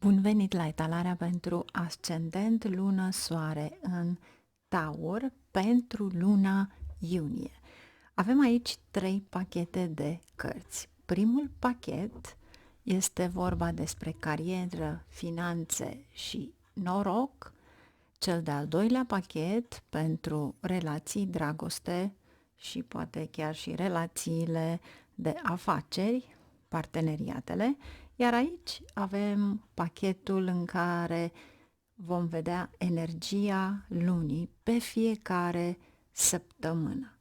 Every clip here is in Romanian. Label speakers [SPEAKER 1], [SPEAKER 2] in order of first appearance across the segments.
[SPEAKER 1] Bun venit la etalarea pentru ascendent, lună, soare în Taur pentru luna iunie. Avem aici 3 pachete de cărți. Primul pachet este vorba despre carieră, finanțe și noroc. Cel de-al doilea pachet pentru relații, dragoste și poate chiar și relațiile de afaceri, parteneriatele, iar aici avem pachetul în care vom vedea energia lunii pe fiecare săptămână.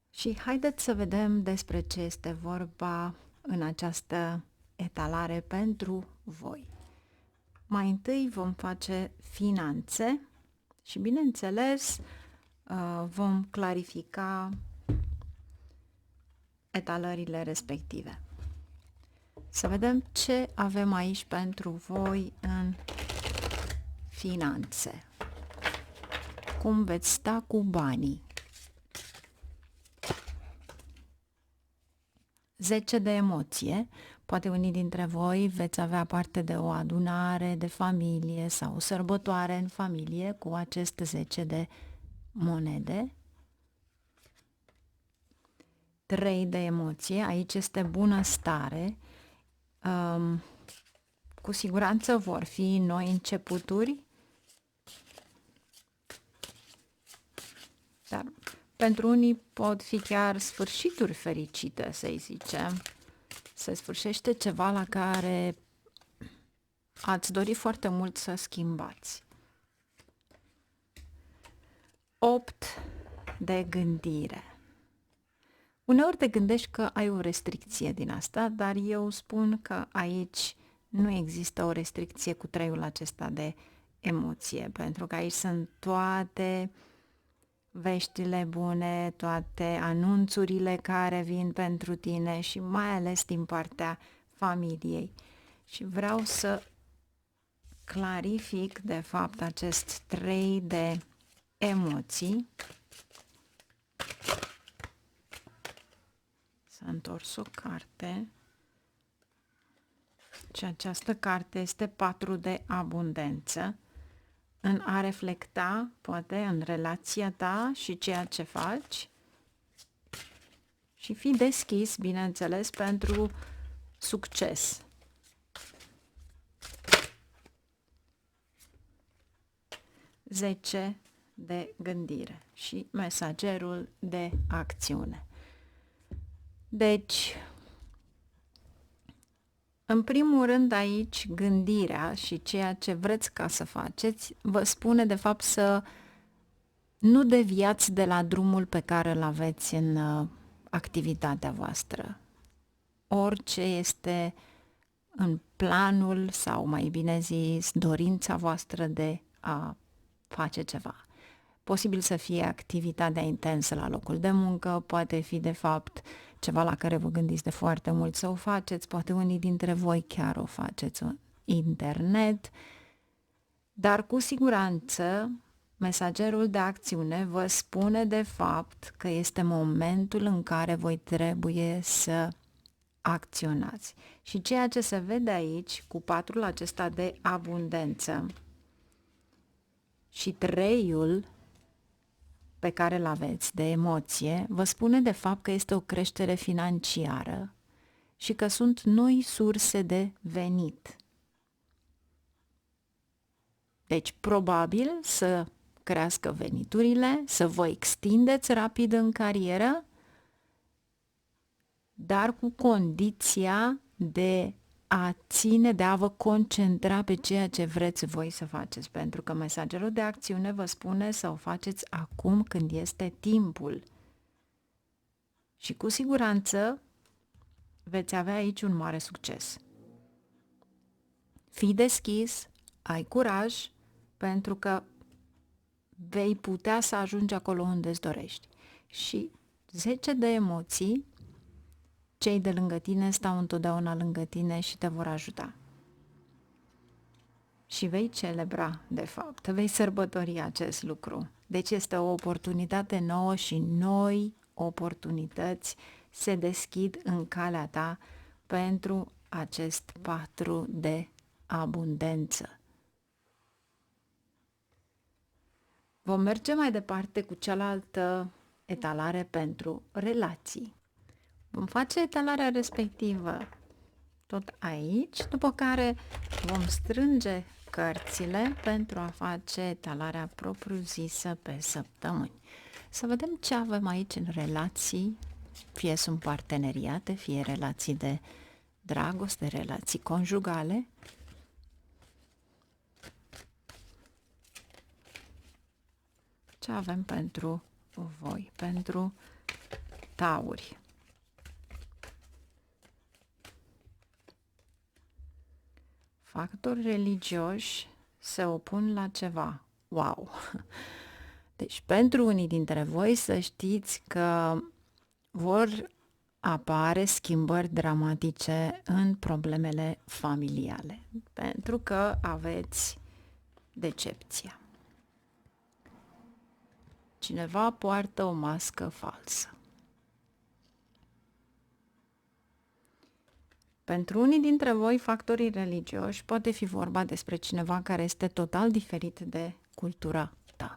[SPEAKER 1] Și haideți să vedem despre ce este vorba în această etalare pentru voi. Mai întâi vom face finanțe și, bineînțeles, vom clarifica etalările respective. Să vedem ce avem aici pentru voi în finanțe. Cum veți sta cu banii? 10 de emoție. Poate unii dintre voi veți avea parte de o adunare de familie sau o sărbătoare în familie cu acest 10 de monede. 3 de emoție. Aici este bunăstare. Cu siguranță vor fi noi începuturi, dar pentru unii pot fi chiar sfârșituri fericite, să-i zicem. Se sfârșește ceva la care ați dori foarte mult să schimbați. 8 de gândire. Uneori te gândești că ai o restricție din asta, dar eu spun că aici nu există o restricție cu 3-ul acesta de emoție, pentru că aici sunt toate veștile bune, toate anunțurile care vin pentru tine și mai ales din partea familiei. Și vreau să clarific, de fapt, acest 3 de emoții. S-a întors o carte și această carte este 4 de abundență, în a reflecta, poate, în relația ta și ceea ce faci și fi deschis, bineînțeles, pentru succes. Zece de gândire și mesagerul de acțiune. Deci, în primul rând aici gândirea și ceea ce vreți ca să faceți vă spune de fapt să nu deviați de la drumul pe care îl aveți în activitatea voastră. Orice este în planul sau mai bine zis dorința voastră de a face ceva. Posibil să fie activitatea intensă la locul de muncă, poate fi de fapt ceva la care vă gândiți de foarte mult să o faceți, poate unii dintre voi chiar o faceți în internet, dar cu siguranță mesagerul de acțiune vă spune de fapt că este momentul în care voi trebuie să acționați. Și ceea ce se vede aici cu 4-ul acesta de abundență și 3-ul pe care îl aveți de emoție, vă spune de fapt că este o creștere financiară și că sunt noi surse de venit. Deci, probabil să crească veniturile, să vă extindeți rapid în carieră, dar cu condiția de a vă concentra pe ceea ce vreți voi să faceți, pentru că mesagerul de acțiune vă spune să o faceți acum când este timpul. Și cu siguranță veți avea aici un mare succes. Fii deschis, ai curaj, pentru că vei putea să ajungi acolo unde îți dorești. Și 10 de emoții, cei de lângă tine stau întotdeauna lângă tine și te vor ajuta. Și vei celebra, de fapt, vei sărbători acest lucru. Deci este o oportunitate nouă și noi oportunități se deschid în calea ta pentru acest 4 de abundență. Vom merge mai departe cu cealaltă etalare pentru relații. Vom face etalarea respectivă tot aici, după care vom strânge cărțile pentru a face etalarea propriu-zisă pe săptămâni. Să vedem ce avem aici în relații, fie sunt parteneriate, fie relații de dragoste, relații conjugale. Ce avem pentru voi, pentru tauri? Factori religioși se opun la ceva. Wow! Deci, pentru unii dintre voi să știți că vor apare schimbări dramatice în problemele familiale, pentru că aveți decepția. Cineva poartă o mască falsă. Pentru unii dintre voi, factorii religioși, poate fi vorba despre cineva care este total diferit de cultura ta.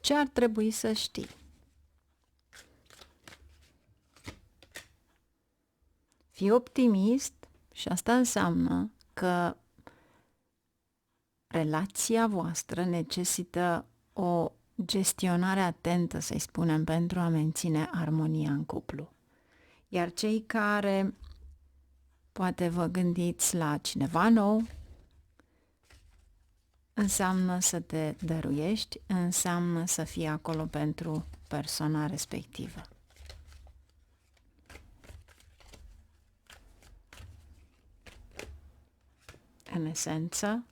[SPEAKER 1] Ce ar trebui să știi? Fii optimist și asta înseamnă că relația voastră necesită o gestionare atentă, să-i spunem, pentru a menține armonia în cuplu. Iar cei care poate vă gândiți la cineva nou, înseamnă să te dăruiești, înseamnă să fii acolo pentru persoana respectivă. În esență,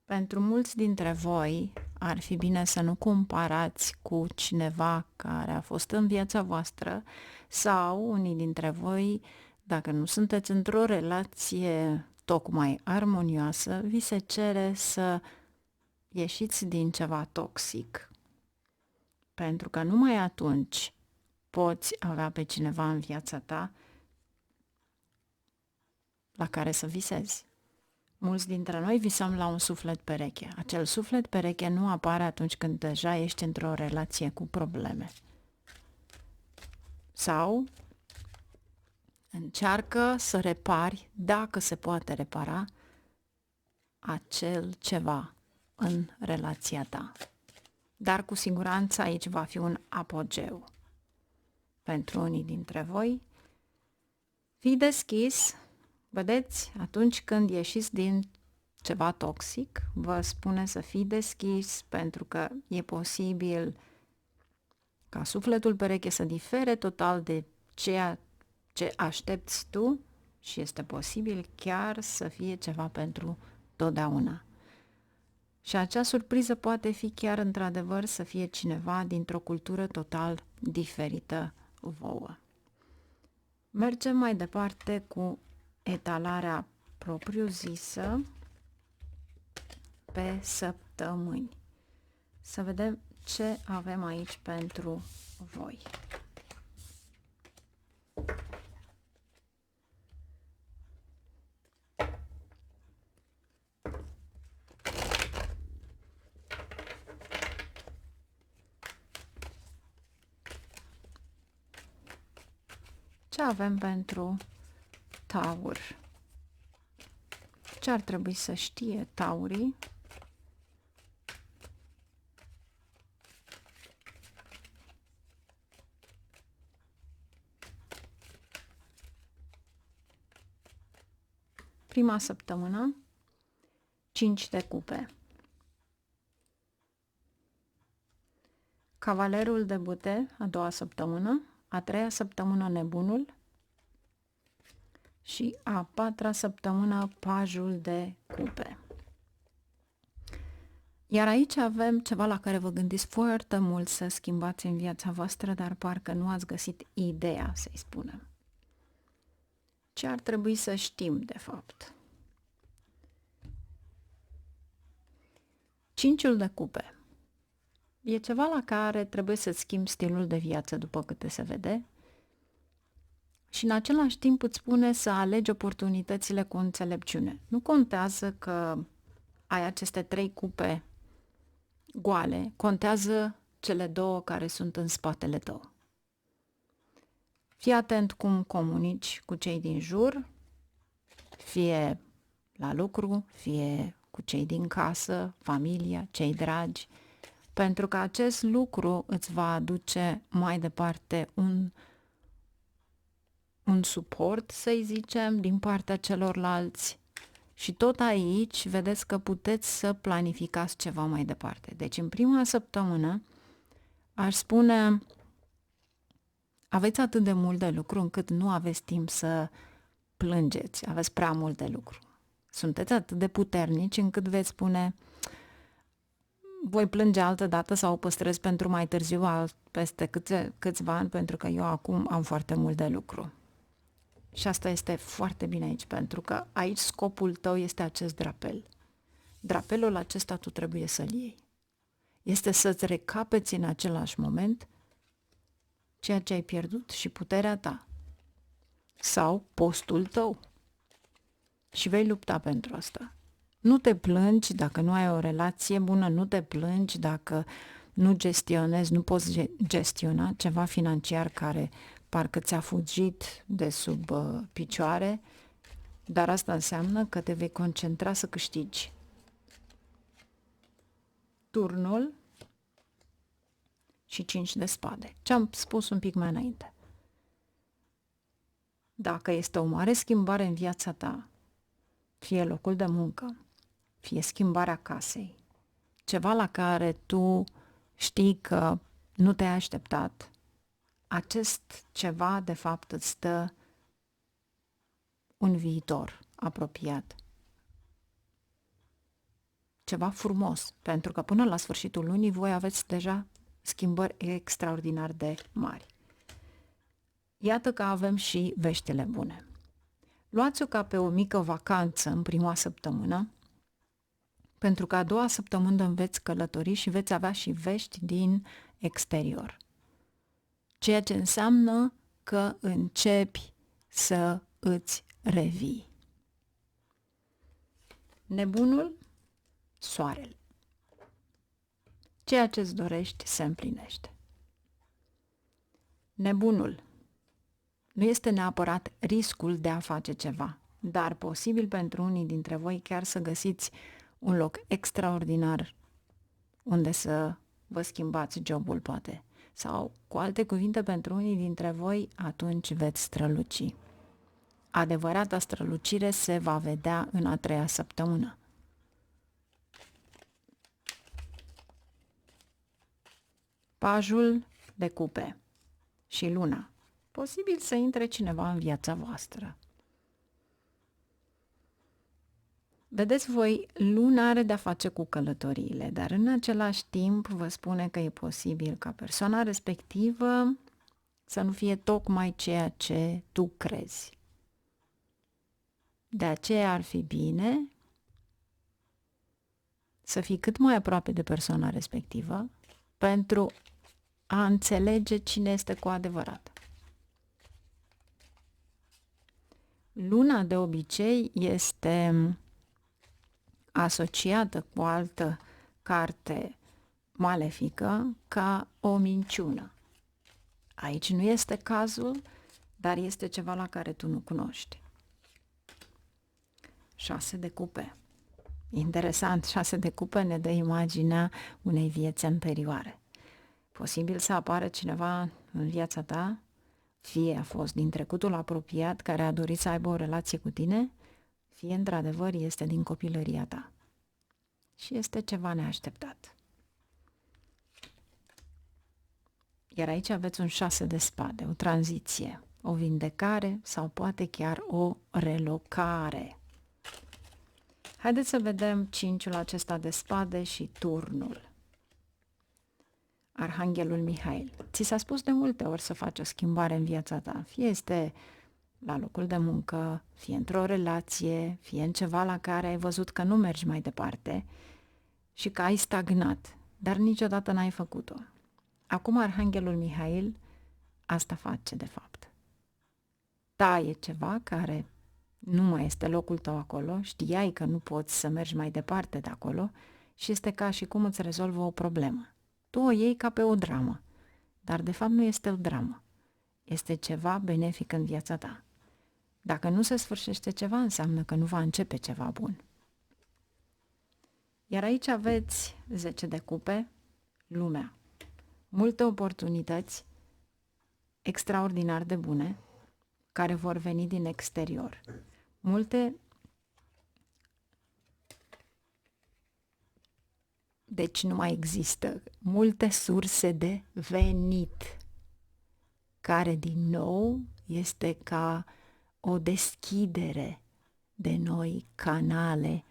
[SPEAKER 1] pentru mulți dintre voi ar fi bine să nu comparați cu cineva care a fost în viața voastră sau unii dintre voi, dacă nu sunteți într-o relație tocmai armonioasă, vi se cere să ieșiți din ceva toxic. Pentru că numai atunci poți avea pe cineva în viața ta la care să visezi. Mulți dintre noi visăm la un suflet pereche. Acel suflet pereche nu apare atunci când deja ești într-o relație cu probleme. Sau încearcă să repari, dacă se poate repara, acel ceva în relația ta. Dar cu siguranță aici va fi un apogeu. Pentru unii dintre voi, fii deschis. Vedeți, atunci când ieșiți din ceva toxic, vă spune să fii deschis pentru că e posibil ca sufletul pereche să difere total de ceea ce aștepți tu și este posibil chiar să fie ceva pentru totdeauna. Și acea surpriză poate fi chiar într-adevăr să fie cineva dintr-o cultură total diferită vouă. Mergem mai departe cu etalarea propriu-zisă pe săptămâni. Să vedem ce avem aici pentru voi. Ce avem pentru Taur? Ce ar trebui să știe taurii? Prima săptămână, 5 de cupe. Cavalerul de bute, a doua săptămână, a treia săptămână nebunul și a patra săptămână pajul de cupe. Iar aici avem ceva la care vă gândiți foarte mult să schimbați în viața voastră, dar parcă nu ați găsit ideea, să-i spunem. Ce ar trebui să știm, de fapt? Cinciul de cupe. E ceva la care trebuie să-ți schimbi stilul de viață, după câte se vede. Și în același timp îți spune să alegi oportunitățile cu înțelepciune. Nu contează că ai aceste 3 cupe goale, contează cele 2 care sunt în spatele tău. Fii atent cum comunici cu cei din jur, fie la lucru, fie cu cei din casă, familia, cei dragi, pentru că acest lucru îți va aduce mai departe un suport, să-i zicem, din partea celorlalți. Și tot aici vedeți că puteți să planificați ceva mai departe. Deci în prima săptămână aș spune, aveți atât de mult de lucru încât nu aveți timp să plângeți, aveți prea mult de lucru. Sunteți atât de puternici încât veți spune, voi plânge altă dată sau o păstrez pentru mai târziu, peste câțiva ani, pentru că eu acum am foarte mult de lucru. Și asta este foarte bine aici, pentru că aici scopul tău este acest drapel. Drapelul acesta tu trebuie să-l iei. Este să-ți recapeți în același moment ceea ce ai pierdut și puterea ta. Sau postul tău. Și vei lupta pentru asta. Nu te plângi dacă nu ai o relație bună, nu te plângi dacă nu gestionezi, nu poți gestiona ceva financiar care parcă ți-a fugit de sub picioare, dar asta înseamnă că te vei concentra să câștigi. Turnul și 5 de spade. Ce am spus un pic mai înainte. Dacă este o mare schimbare în viața ta, fie locul de muncă, fie schimbarea casei, ceva la care tu știi că nu te-ai așteptat, acest ceva de fapt îți dă un viitor apropiat. Ceva frumos, pentru că până la sfârșitul lunii voi aveți deja schimbări extraordinar de mari. Iată că avem și veștile bune. Luați-o ca pe o mică vacanță în prima săptămână, pentru că a doua săptămână veți călători și veți avea și vești din exterior. Ceea ce înseamnă că începi să îți revii. Nebunul, soarele. Ceea ce îți dorești se împlinește. Nebunul. Nu este neapărat riscul de a face ceva, dar posibil pentru unii dintre voi chiar să găsiți un loc extraordinar unde să vă schimbați jobul, poate. Sau, cu alte cuvinte, pentru unii dintre voi, atunci veți străluci. Adevărata strălucire se va vedea în a 3-a săptămână. Pajul de cupe și luna. Posibil să intre cineva în viața voastră. Vedeți voi, luna are de-a face cu călătoriile, dar în același timp vă spune că e posibil ca persoana respectivă să nu fie tocmai ceea ce tu crezi. De aceea ar fi bine să fii cât mai aproape de persoana respectivă pentru a înțelege cine este cu adevărat. Luna de obicei este asociată cu o altă carte malefică ca o minciună. Aici nu este cazul, dar este ceva la care tu nu cunoști. 6 de cupe. Interesant, 6 de cupe ne dă imaginea unei vieți anterioare. Posibil să apară cineva în viața ta, fie a fost din trecutul apropiat care a dorit să aibă o relație cu tine, fie într-adevăr este din copilăria ta. Și este ceva neașteptat. Iar aici aveți un 6 de spade, o tranziție, o vindecare sau poate chiar o relocare. Haideți să vedem 5-ul acesta de spade și turnul. Arhanghelul Mihail. Ți s-a spus de multe ori să faci o schimbare în viața ta. Fie este la locul de muncă, fie într-o relație, fie în ceva la care ai văzut că nu mergi mai departe și că ai stagnat, dar niciodată n-ai făcut-o. Acum Arhanghelul Mihail asta face de fapt. taie ceva care nu mai este locul tău acolo, știai că nu poți să mergi mai departe de acolo și este ca și cum îți rezolvă o problemă. Tu o iei ca pe o dramă, dar de fapt nu este o dramă. Este ceva benefic în viața ta. Dacă nu se sfârșește ceva, înseamnă că nu va începe ceva bun. Iar aici aveți 10 de cupe, lumea. Multe oportunități extraordinar de bune care vor veni din exterior. Deci nu mai există multe surse de venit, care din nou este ca o deschidere de noi canale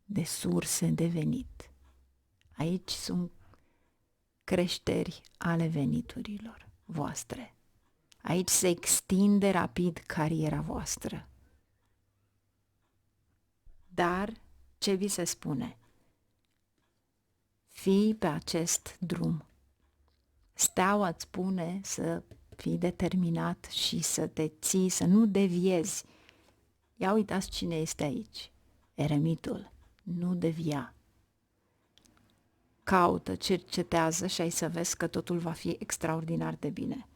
[SPEAKER 1] de surse de venit. Aici sunt creșteri ale veniturilor voastre. Aici se extinde rapid cariera voastră. Dar ce vi se spune? Fii pe acest drum. Steaua îți spune să fii determinat și să te ții, să nu deviezi. Ia uitați cine este aici. Eremitul. Nu devia. Caută, cercetează și ai să vezi că totul va fi extraordinar de bine.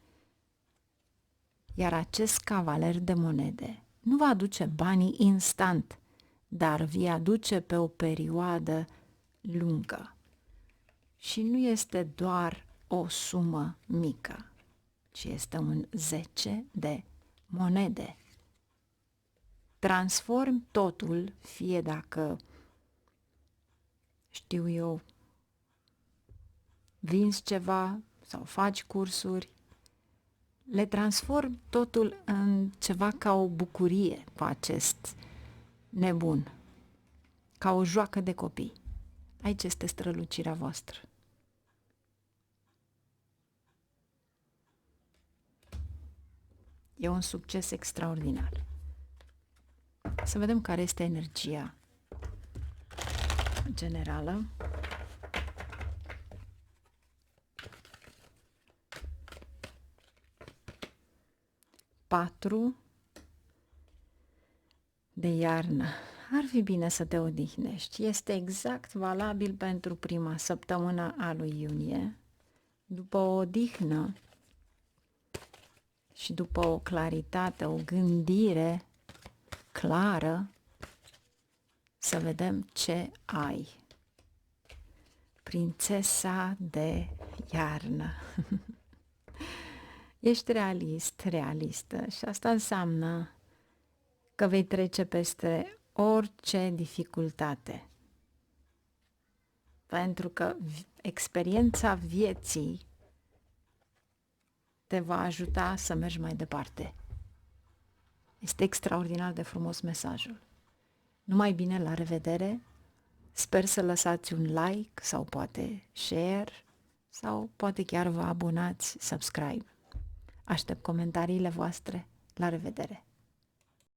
[SPEAKER 1] Iar acest cavaler de monede nu va aduce banii instant, dar vi aduce pe o perioadă lungă. Și nu este doar o sumă mică, ci este un 10 de monede. Transform totul, fie dacă, știu eu, vinzi ceva sau faci cursuri, le transform totul în ceva ca o bucurie cu acest nebun, ca o joacă de copii. Aici este strălucirea voastră. E un succes extraordinar. Să vedem care este energia generală. Patru de iarnă. Ar fi bine să te odihnești. Este exact valabil pentru prima săptămână a lui iunie. După o odihnă și după o claritate, o gândire clară, să vedem ce ai. Prințesa de iarnă. Ești realist, realistă și asta înseamnă că vei trece peste orice dificultate. Pentru că experiența vieții te va ajuta să mergi mai departe. Este extraordinar de frumos mesajul. Numai bine, la revedere! Sper să lăsați un like sau poate share sau poate chiar vă abonați, subscribe. Aștept comentariile voastre. La revedere!